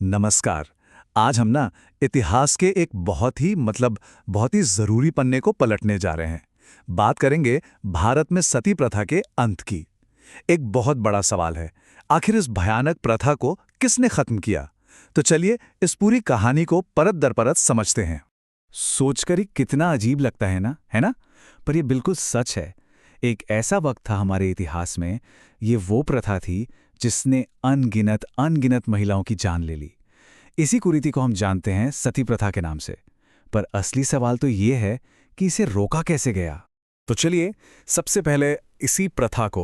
नमस्कार। आज हम ना इतिहास के एक बहुत ही ज़रूरी पन्ने को पलटने जा रहे हैं। बात करेंगे भारत में सती प्रथा के अंत की। एक बहुत बड़ा सवाल है, आखिर इस भयानक प्रथा को किसने खत्म किया? तो चलिए इस पूरी कहानी को परत दर परत समझते हैं। सोचकर ही कितना अजीब लगता है ना, है ना? पर यह बिल्कुल सच है। एक ऐसा वक्त था हमारे इतिहास में, ये वो प्रथा थी जिसने अनगिनत अनगिनत महिलाओं की जान ले ली। इसी कुरीति को हम जानते हैं सती प्रथा के नाम से। पर असली सवाल तो ये है कि इसे रोका कैसे गया। तो चलिए सबसे पहले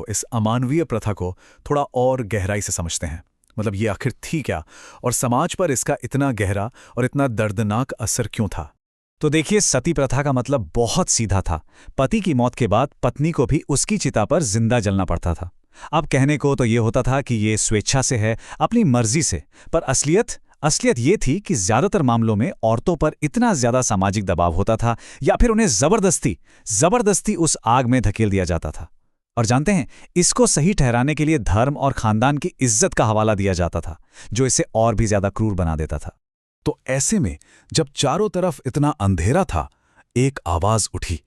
इस अमानवीय प्रथा को थोड़ा और गहराई से समझते हैं। मतलब ये आखिर थी क्या, और समाज पर इसका इतना गहरा और इतना दर्दनाक असर क्यों था। तो देखिए, सती प्रथा का मतलब बहुत सीधा था। पति की मौत के बाद पत्नी को भी उसकी चिता पर जिंदा जलना पड़ता था। अब कहने को तो ये होता था कि ये स्वेच्छा से है, अपनी मर्जी से, पर असलियत ये थी कि ज्यादातर मामलों में औरतों पर इतना ज्यादा सामाजिक दबाव होता था या फिर उन्हें जबरदस्ती उस आग में धकेल दिया जाता था। और जानते हैं, इसको सही ठहराने के लिए धर्म और खानदान की इज्जत का हवाला दिया जाता था, जो इसे और भी ज्यादा क्रूर बना देता था। तो ऐसे में जब चारों तरफ इतना अंधेरा था, एक आवाज उठी,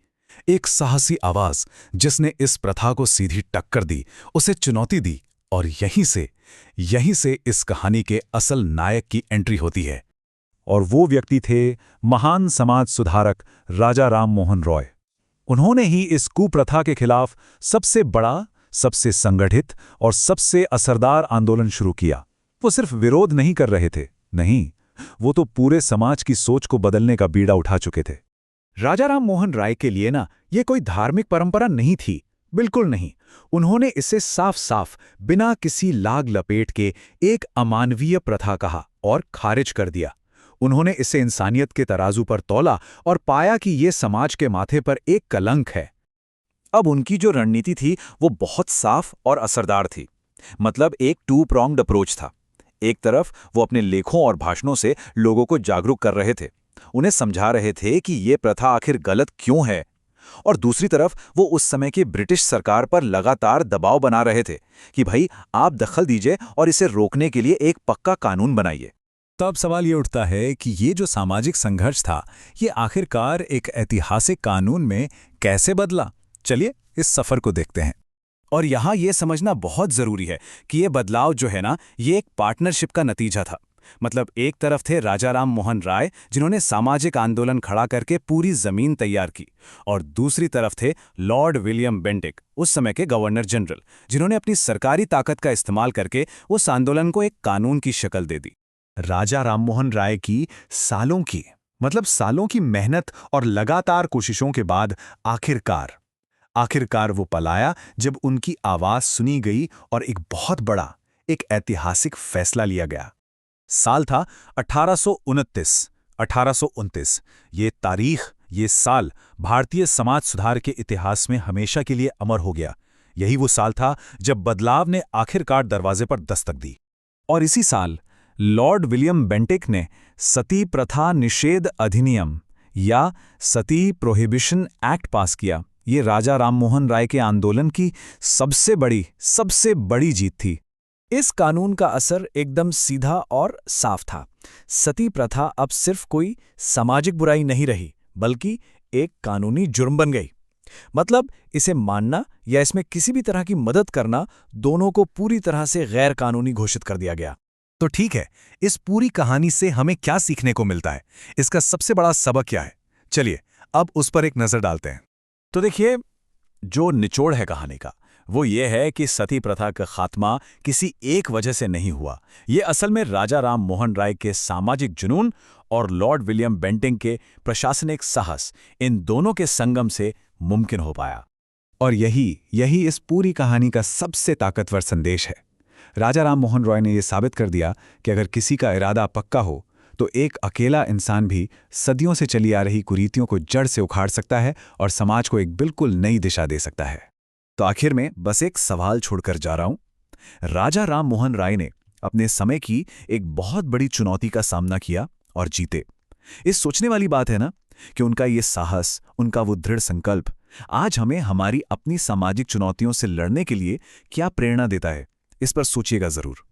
एक साहसी आवाज जिसने इस प्रथा को सीधी टक्कर दी, उसे चुनौती दी। और यहीं से इस कहानी के असल नायक की एंट्री होती है। और वो व्यक्ति थे महान समाज सुधारक राजा राम मोहन रॉय। उन्होंने ही इस कुप्रथा के खिलाफ सबसे बड़ा, सबसे संगठित और सबसे असरदार आंदोलन शुरू किया। वो सिर्फ विरोध नहीं कर रहे थे, नहीं, वो तो पूरे समाज की सोच को बदलने का बीड़ा उठा चुके थे। राजा राम मोहन राय के लिए ना ये कोई धार्मिक परंपरा नहीं थी, बिल्कुल नहीं। उन्होंने इसे साफ साफ बिना किसी लाग लपेट के एक अमानवीय प्रथा कहा और खारिज कर दिया। उन्होंने इसे इंसानियत के तराजू पर तौला और पाया कि ये समाज के माथे पर एक कलंक है। अब उनकी जो रणनीति थी वो बहुत साफ और असरदार थी। मतलब एक टू प्रॉन्ग्ड अप्रोच था। एक तरफ वो अपने लेखों और भाषणों से लोगों को जागरूक कर रहे थे, उन्हें समझा रहे थे कि ये प्रथा आखिर गलत क्यों है। और दूसरी तरफ वो उस समय की ब्रिटिश सरकार पर लगातार दबाव बना रहे थे कि भाई आप दखल दीजिए और इसे रोकने के लिए एक पक्का कानून बनाइए। तब सवाल ये उठता है कि ये जो सामाजिक संघर्ष था, ये आखिरकार एक ऐतिहासिक कानून में कैसे बदला। चलिए इस सफर को देखते हैं। और यहाँ ये समझना बहुत जरूरी है कि ये बदलाव जो है ना, ये एक पार्टनरशिप का नतीजा था। मतलब एक तरफ थे राजा राम मोहन राय, जिन्होंने सामाजिक आंदोलन खड़ा करके पूरी जमीन तैयार की, और दूसरी तरफ थे लॉर्ड विलियम बेंटिक, उस समय के गवर्नर जनरल, जिन्होंने अपनी सरकारी ताकत का इस्तेमाल करके उस आंदोलन को एक कानून की शक्ल दे दी। राजा राममोहन राय की सालों की मेहनत और लगातार कोशिशों के बाद आखिरकार वो पलाया जब उनकी आवाज सुनी गई और एक बहुत बड़ा, एक ऐतिहासिक फैसला लिया गया। साल था 1829। ये साल भारतीय समाज सुधार के इतिहास में हमेशा के लिए अमर हो गया। यही वो साल था जब बदलाव ने आखिरकार दरवाजे पर दस्तक दी। और इसी साल लॉर्ड विलियम बेंटिक ने सती प्रथा निषेध अधिनियम या सती प्रोहिबिशन एक्ट पास किया। ये राजा राममोहन राय के आंदोलन की सबसे बड़ी जीत थी। इस कानून का असर एकदम सीधा और साफ था। सती प्रथा अब सिर्फ कोई सामाजिक बुराई नहीं रही, बल्कि एक कानूनी जुर्म बन गई। मतलब इसे मानना या इसमें किसी भी तरह की मदद करना, दोनों को पूरी तरह से गैर कानूनी घोषित कर दिया गया। तो ठीक है, इस पूरी कहानी से हमें क्या सीखने को मिलता है? इसका सबसे बड़ा सबक क्या है? चलिए अब उस पर एक नजर डालते हैं। तो देखिए, जो निचोड़ है कहानी का, वो ये है कि सती प्रथा का खात्मा किसी एक वजह से नहीं हुआ। ये असल में राजा राम मोहन राय के सामाजिक जुनून और लॉर्ड विलियम बेंटिक के प्रशासनिक साहस, इन दोनों के संगम से मुमकिन हो पाया। और यही इस पूरी कहानी का सबसे ताकतवर संदेश है। राजा राम मोहन रॉय ने यह साबित कर दिया कि अगर किसी का इरादा पक्का हो, तो एक अकेला इंसान भी सदियों से चली आ रही कुरीतियों को जड़ से उखाड़ सकता है और समाज को एक बिल्कुल नई दिशा दे सकता है। तो आखिर में बस एक सवाल छोड़कर जा रहा हूं। राजा राम मोहन राय ने अपने समय की एक बहुत बड़ी चुनौती का सामना किया और जीते। इस सोचने वाली बात है ना कि उनका ये साहस, उनका वो दृढ़ संकल्प आज हमें हमारी अपनी सामाजिक चुनौतियों से लड़ने के लिए क्या प्रेरणा देता है। इस पर सोचिएगा जरूर।